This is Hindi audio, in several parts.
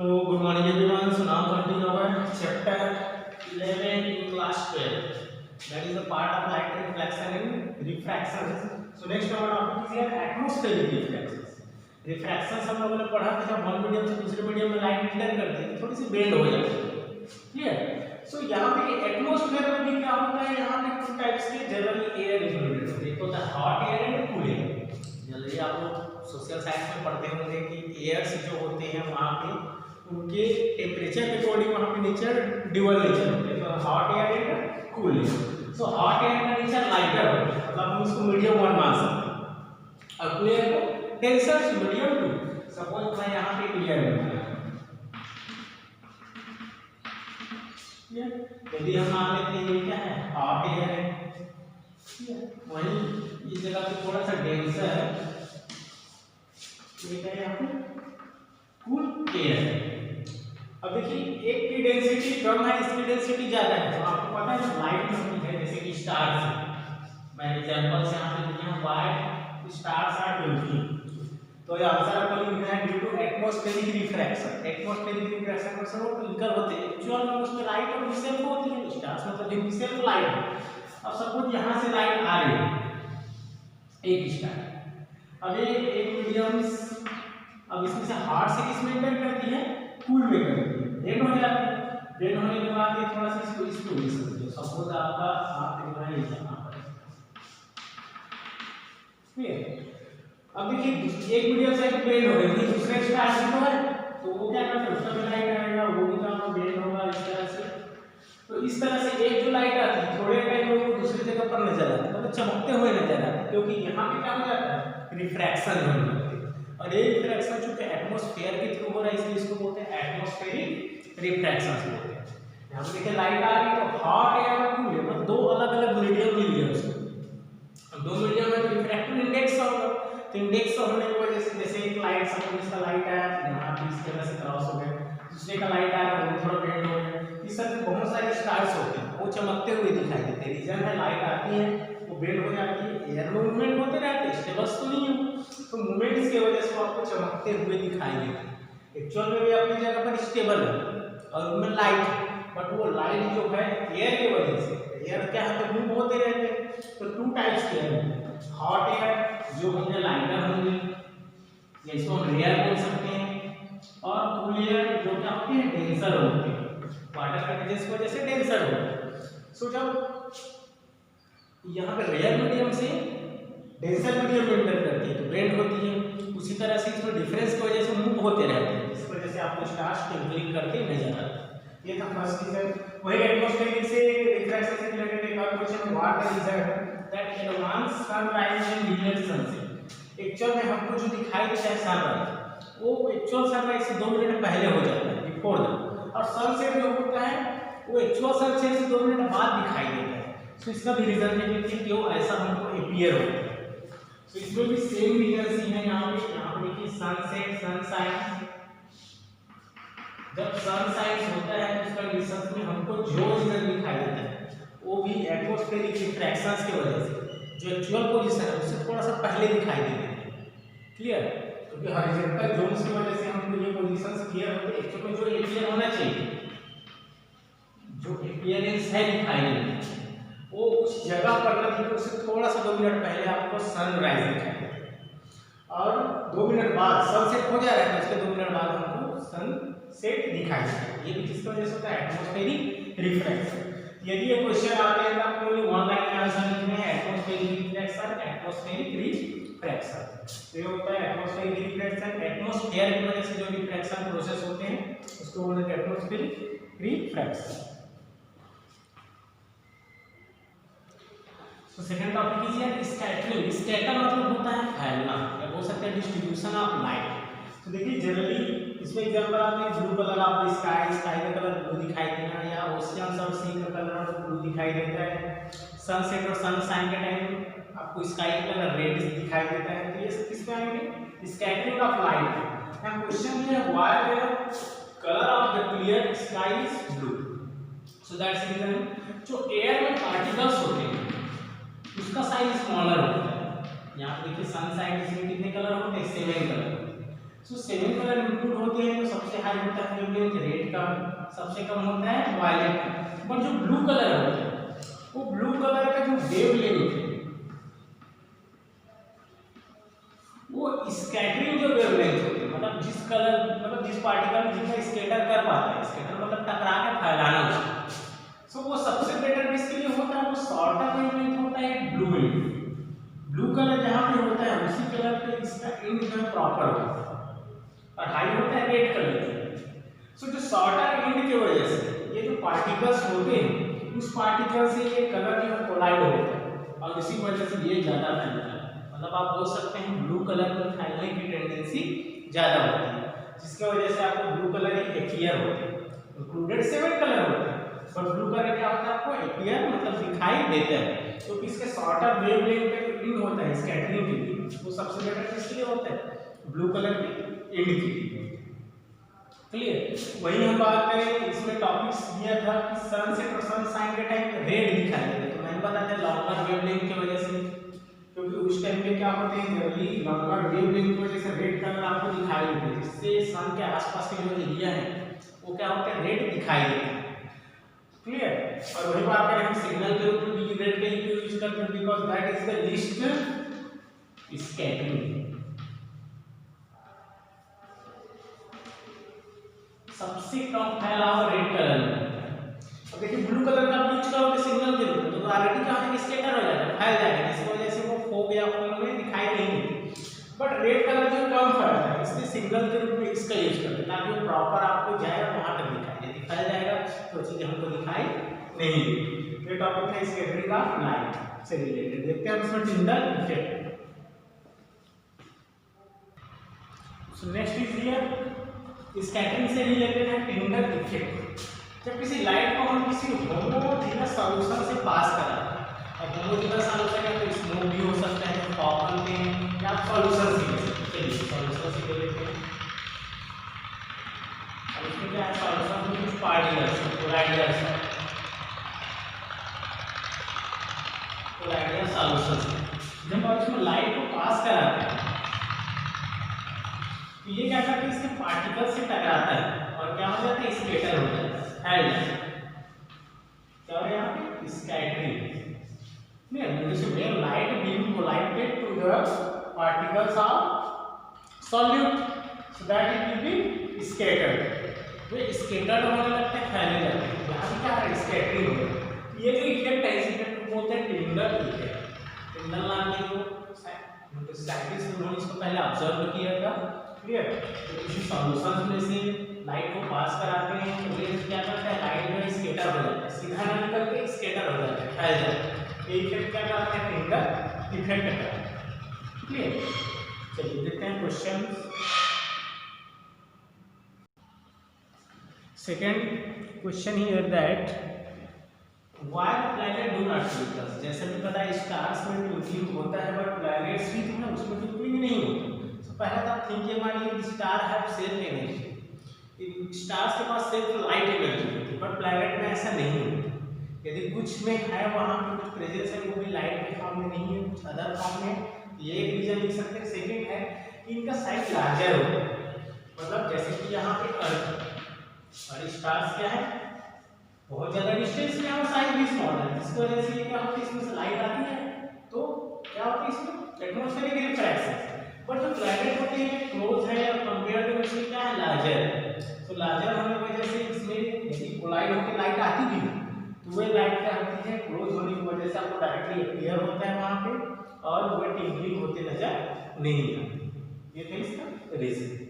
So, good morning everyone. So now continue our chapter 11 in class 12. That is a part of light reflection and refraction. So next our topic is here atmospheric reflections. Refractions हम लोगों ने पढ़ा था जब वन मीडियम से दूसरे मीडियम में लाइट एंटर करती है थोड़ी सी बेंड हो जाती है, क्लियर। सो यहाँ पे एटमॉस्फेयर में भी क्या होता है, यहाँ पे टू टाइप्स के जनरली एयर इंक्लूडेड होते हैं, एक होता है hot air and cool air. Generally आप लोग सोशल साइंस में पढ़ते होंगे कि एयर्स जो होते हैं वहाँ पे उनके टेम्परेचर के अकॉर्डिंग वहाँ पे नेचर ड्यूअल नेचर होते हैं, तो hot air and cool air. So hot air का नेचर लाइटर होता है, मतलब हम इसको मीडियम 1 मान सकते हैं और कूल एयर को डेंसर मीडियम 2। सपोज मैं यहाँ पे क्लियर हूँ, यदि हम मान लेते हैं ये क्या है, हॉट एयर है, वहीं इस जगह पे थोड़ा सा डेंसर है, ये क्या है यहाँ पे कूल एयर है। अब देखिए एक की डेंसिटी कम है, इसकी डेंसिटी ज्यादा है, तो आपको पता है लाइट होती है जैसे कि स्टार्स, मैं एग्जांपल से यहाँ पे दिया व्हाइट स्टार्स आर ट्विंकलिंग, तो ये आंसर आपको लिखना है due to atmospheric refraction. Atmospheric refraction का मतलब ट्विंकल होते हैं, एक्चुअल में उसमें लाइट और डिसेल्फ होती है, स्टार्स मतलब डिसेल्फ लाइट। अब सपोज यहाँ से लाइट आ रही है एक स्टार, अब ये एक मीडियम, अब इसमें से हार्ड से किस में एंटर करती है, कूल में करती है, डेड हो जाती है। डेड होने के बाद ये थोड़ा सा इसको ले सकते हो, सपोज आपका हाथ दिखाई नहीं जाना पड़ेगा, ठीक। अब देखिए एक मीडियम से बेंड हो गई, दूसरे स्टार से तो है, तो वो क्या करता है उसका भी लाइट आएगा, वो भी काम बेंड होगा इस तरह से। तो इस तरह से एक जो लाइट आती है थोड़े टाइम में वो दूसरी जगह पर नजर आती है, मतलब चमकते हुए नजर आती है, क्योंकि यहाँ पे क्या हो जाता है रिफ्रैक्शन हो जाता है, और ये रिफ्रैक्शन चूंकि एटमॉस्फेयर के थ्रू हो रहा है इसलिए इसको बोलते हैं एटमॉस्फेरिक रिफ्रैक्शन बोलते हैं। यहाँ पे देखिए लाइट आ रही है तो हॉट एयर और कूल एयर, मतलब दो अलग अलग मीडियम मिल गए उसको। अब दो मीडियम में रिफ्रैक्टिव इंडेक्स होगा, तो इंडेक्स होने की वजह से जैसे एक लाइट सपोज इसका लाइट आया यहाँ पे इस तरह से क्रॉस हो गया, दूसरे का लाइट आया वो थोड़ा बेंड हो गया, इस तरह से बहुत सारे स्टार्स होते हैं वो चमकते हुए दिखाई देते हैं। रीजन है लाइट आती है वो बेंड हो जाती है, एयर में मूवमेंट होते रहते हैं, स्टेबल्स तो नहीं है, तो मूवमेंट्स की वजह से वो आपको चमकते हुए दिखाई देते हैं। एक्चुअल में भी अपनी जगह पर स्टेबल है और उनमें लाइट है, बट वो लाइट जो है एयर की वजह से, एयर क्या है तो मूव होते रहते हैं। तो टू टाइप्स के एयर, हॉट एयर जो होंगे लाइटर होंगे या इसको हम रेयर बोल सकते हैं, और कूल एयर जो क्या होते हैं डेंसर होते हैं, वाटर कंडेंस की वजह से डेंसर होते हैं। सो जब यहाँ पे रेयर मीडियम से डेंसर मीडियम में एंटर करती है तो बेंड होती है, उसी तरह से इसमें डिफरेंस की वजह से मूव होते रहते हैं, इस वजह से आपको स्टार्स ट्विंकलिंग करके नजर आता है। ये था फर्स्ट रीजन। वही एटमॉस्फेरिक से रिफ्रैक्शन से रिलेटेड एक और question, what the reason that advance sunrise and real sunset. Actual में हमको जो दिखाई देता है सनराइज वो एक्चुअल सनराइज से 2 मिनट पहले हो जाता है, बिफोर दैट, और सनसेट जो होता है वो एक्चुअल सनसेट से 2 मिनट बाद दिखाई देता है। सो इसका भी रीजन है कि क्यों ऐसा हमको अपीयर होता है। तो इसमें भी सेम रीजन सी है, यहाँ पे देखिए सनसेट सनसाइन, जब सनसाइन होता है तो उसका रिसर्च में हमको जो रीजन दिखाई देता है वो भी एटमॉस्फेरिक रिफ्रैक्शंस की वजह से जो एक्चुअल पोजीशन है उससे थोड़ा सा पहले दिखाई देते हैं, क्लियर। क्योंकि हॉरिजॉन्टल जोन्स की वजह से हमको ये पोजीशंस क्लियर होते हैं। एक्चुअल में जो अपीयर होना चाहिए, जो अपीयरेंस है दिखाई देती है वो उस जगह पर ना दिखे, उससे थोड़ा सा 2 मिनट पहले आपको सनराइज दिखाई देता है, और 2 मिनट बाद सनसेट हो जा रहा है तो उसके 2 मिनट बाद हमको सनसेट दिखाई देता है। ये भी किसकी वजह से होता है, एटमॉस्फेरिक रिफ्रैक्शन। यदि ये क्वेश्चन आते हैं तो आपको ओनली वन लाइन में आंसर लिखना है, एटमॉस्फेरिक रिफ्रैक्शन एटमॉस्फेरिक रिफ्रैक्शन। तो ये होता है एटमॉस्फेरिक रिफ्रैक्शन, एटमॉस्फेयर की वजह से जो रिफ्रैक्शन प्रोसेस होते हैं उसको बोलते हैं एटमॉस्फेरिक रिफ्रैक्शन। तो सेकंड टॉपिक इज यार स्कैटरिंग। स्कैटर मतलब होता है फैलना, या बोल सकते हैं डिस्ट्रीब्यूशन ऑफ लाइट। तो देखिए जनरली इसमें एग्जांपल आते हैं blue colour of sky, sky का कलर ब्लू दिखाई देना, या ओशियंस और सी का कलर ब्लू दिखाई देता है। सनसेट और सनशाइन के टाइम आपको स्काई का कलर रेड दिखाई देता है। तो ये सब किस में आएंगे, स्कैटरिंग ऑफ लाइट। यहाँ क्वेश्चन ये है why the colour of the clear sky is blue. So that's reason जो एयर में पार्टिकल्स होते हैं उसका साइज स्मॉलर होता है। यहाँ पे देखिए सन साइड इसमें कितने कलर होते हैं, 7 कलर। सो 7 कलर इंक्लूड होते हैं तो सबसे हाई होता है वेवलेंथ, रेड का सबसे कम होता है वायलेट का। पर जो ब्लू कलर होता है वो ब्लू कलर का जो वेवलेंथ है वो स्कैटरिंग जो वेवलेंथ होती है, मतलब जिस पार्टिकल जितना स्कैटर कर पाता है, स्कैटर मतलब टकरा के फैलाना उसको, सो वो सबसे बेटर किसके लिए होता है, वो शॉर्टर वेवलेंथ होता है ब्लू वेव। ब्लू कलर जहाँ पे होता है उसी कलर पे इसका एंड जो है प्रॉपर होता है और हाई होता है रेड कलर। सो जो शॉर्टर एंड की वजह से ये जो पार्टिकल्स होते हैं उस पार्टिकल से ये कलर जो है कोलाइड होता है और इसी वजह से ये ज़्यादा फैलता है। मतलब आप बोल सकते हैं ब्लू कलर में फैलने की टेंडेंसी ज़्यादा होती है, जिसकी वजह से आपको ब्लू कलर ही अपीयर होते हैं। इंक्लूडेड 7 कलर होते हैं पर ब्लू कलर क्या होता है, आपको अपीयर मतलब दिखाई देता है क्योंकि इसके शॉर्टर वेवलेंथ पे एंड होता है स्कैटरिंग के लिए, वो सबसे बेटर किसके लिए होता है, ब्लू कलर के एंड के लिए। क्लियर। वही हम बात करें, इसमें टॉपिक्स दिया था कि सन से सन साइन के टाइम रेड दिखाई देता है, तो मैंने बताया था लॉन्गर वेवलेंथ की वजह से, क्योंकि उस टाइम पे क्या होते हैं जनरली लॉन्गर वेवलेंथ की वजह से रेड कलर आपको दिखाई देता है, जिससे सन के आसपास के जो एरिया है वो क्या होता है, रेड दिखाई देता है। क्लियर। और वही बात करें हम सिग्नल के रूप में भी रेड का ही यूज करते हैं because that is the least scattering, सबसे कम फैलाव रेड कलर में। अब देखिए ब्लू कलर का आप यूज करोगे सिग्नल के रूप में तो ऑलरेडी क्या है, स्कैटर हो जाएगा, फैल जाएगा, जिसकी वजह से वो फोग या फोम में दिखाई नहीं देती। बट रेड कलर जो कम फैलता है इसलिए सिग्नल के रूप में इसका यूज करते हैं ताकि वो प्रॉपर आपको जाए और वहां तक दिखाई दे, दिखाया जाएगा तो चीजें हमको दिखाई नहीं देती। ये टॉपिक है स्कैटरिंग ऑफ लाइट से रिलेटेड। देखते हैं इसमें Tyndall effect. So next is here scattering से रिलेटेड है टिंडल इफेक्ट। जब किसी लाइट को हम किसी होमोजेनस सॉल्यूशन से पास कराते हैं, और होमोजेनस सॉल्यूशन है तो स्मोक भी हो सकता है, तो कॉपर के या सॉल्यूशन से ले सकते हैं। चलिए सॉल्यूशन से ले लेते हैं। अब इसमें क्या है, सॉल्यूशन में कुछ पार्टिकल्स कोलाइडर्स है, कोलाइडर सॉल्यूशन। जब आप इसमें लाइट को पास कराते हैं तो ये क्या करता है, इसके पार्टिकल से टकराता है और क्या हो जाता है, स्कैटर हो जाता है, फैल जाता है। क्या हो यहाँ पे scattering. When light beam collided to the particles of solute, so that it will be scattered. Way scattered होने लगते हैं, फैलने लगते हैं। यहाँ पे क्या है, स्कैटरिंग हो रहा है। ये जो इफेक्ट है, इस इफेक्ट को बोलते हैं टिंडल इफेक्ट। टिंडल नाम के जो साइंटिस्ट उन्होंने इसको पहले ऑब्जर्व किया था। क्लियर। तो किसी सॉल्यूशन में से लाइट को पास कराते हैं तो वे क्या करता है, लाइट में स्कैटर हो जाता है, सीधा ना निकल के स्कैटर हो जाता है, फैल जाता है। ये इफेक्ट क्या कहते हैं, टिंडल इफेक्ट कहते हैं। क्लियर। चलिए देखते हैं question. Second question here that why planet do not twinkle. जैसे भी पता है स्टार्स में ट्विंकलिंग होता है बट प्लैनेट्स भी तो है उसमें ट्विंकलिंग नहीं होती। तो पहला था थिंक ये मानिए star have self energy, stars के पास सिर्फ लाइट एनर्जी होती है बट प्लैनेट में ऐसा नहीं होता। यदि कुछ में है वहाँ पे कुछ प्रेजेंस है वो भी लाइट के फॉर्म में नहीं है, कुछ अदर फॉर्म में, ये एक रीजन लिख सकते हैं। सेकंड है कि इनका साइज लार्जर होता है, मतलब जैसे कि यहाँ पे अर्थ और स्टार्स क्या है बहुत ज्यादा डिस्टेंस में और साइज भी स्मॉल है, जिसकी वजह से क्या होता है इसमें से लाइट आती है तो क्या होता है इसमें एटमॉस्फेरिक रिफ्रैक्शन। बट जो प्लैनेट होते हैं क्लोज है और कंपेयर टू इसमें क्या है, लार्जर है। तो लार्जर होने की वजह से इसमें यदि कोलाइड होकर लाइट आती भी है तो वह लाइट क्या होती है, क्लोज होने की वजह से आपको डायरेक्टली अपीयर होता है वहां पे और वह टिंकलिंग होते नजर नहीं आती। ये था इसका reason.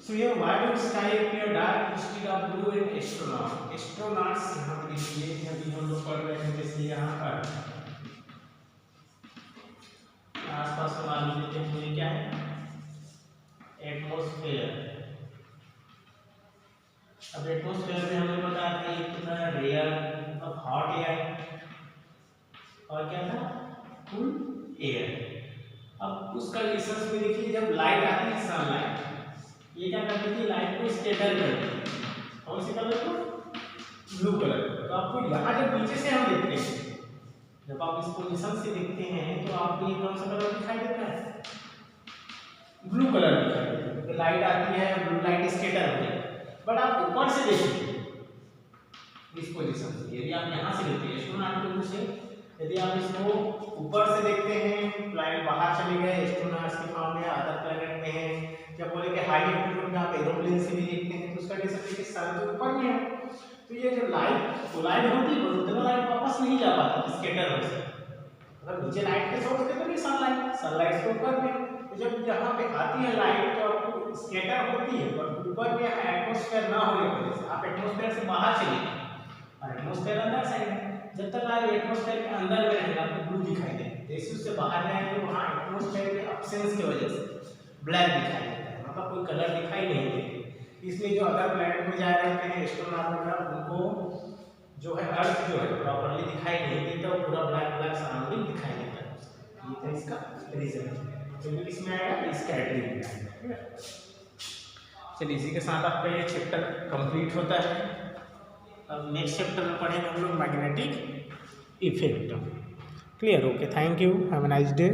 So here why do sky appear dark instead of blue in astronaut? Astronauts यहाँ पर इसलिए अभी हम लोग पढ़ रहे हैं जैसे यहाँ पर आसपास का मान लीजिए मुझे क्या है, एटमॉस्फेयर। अब एटमॉस्फेयर में हमें पता है ये कितना रेयर अब हॉट एयर और क्या था, कूल एयर। अब उस कंडीशंस में देखिए जब लाइट आती है सनलाइट, ये क्या करती थी, लाइट को स्कैटर करती है, कौन सी कलर को, ब्लू कलर। तो आपको यहाँ जब पीछे से हम देखते हैं, जब आप इस पोजीशन से देखते हैं तो आपको ये कौन सा कलर दिखाई देता है, ब्लू कलर दिखाई देता है, क्योंकि लाइट आती है ब्लू लाइट स्कैटर होती है। बट आप ऊपर से देखिए इस पोजीशन से, यदि आप यहाँ से देखते हैं एस्ट्रोनॉट से, यदि आप इसको ऊपर से देखते हैं, प्लैनेट बाहर चले गए, एस्ट्रोनॉट्स की फॉर्म में अदर प्लैनेट में है, या बोले कि हाई एल्टीट्यूड में आप एरोप्लेन से भी देखते हैं, तो उसका कैसे देखिए सन के ऊपर में है, तो ये जो लाइट कोलाइड होती है उतना लाइट वापस नहीं जा पाता स्कैटर हो से। अगर नीचे लाइट के सोर्स थे तो नहीं सनलाइट के ऊपर में, तो जब यहाँ पे आती है लाइट तो आपको स्कैटर होती है, पर ऊपर में एटमॉस्फेयर ना होने की वजह से आप एटमॉस्फेयर से बाहर चले गए और एटमॉस्फेयर अंदर साइड है, जब तक आप एटमॉस्फेयर के अंदर में रहेंगे आपको ब्लू दिखाई देगा, जैसे उससे बाहर जाएंगे वहाँ एटमॉस्फेयर के अब्सेंस की वजह से ब्लैक दिखाई देता है, मतलब कोई कलर दिखाई नहीं देती। इसलिए जो अदर प्लैनेट में जा रहे हैं एस्ट्रोनॉट वगैरह, उनको जो है अर्थ जो है प्रॉपर्ली दिखाई नहीं देता, वो पूरा ब्लैक सराउंडिंग दिखाई देता है। ये था इसका रीजन, तो इसमें आएगा स्कैटरिंग आएगा। चलिए इसी के साथ आपका ये चैप्टर कंप्लीट होता है। अब नेक्स्ट चैप्टर में पढ़ेंगे हम लोग magnetic effect. Clear? Okay, thank you, have a nice day.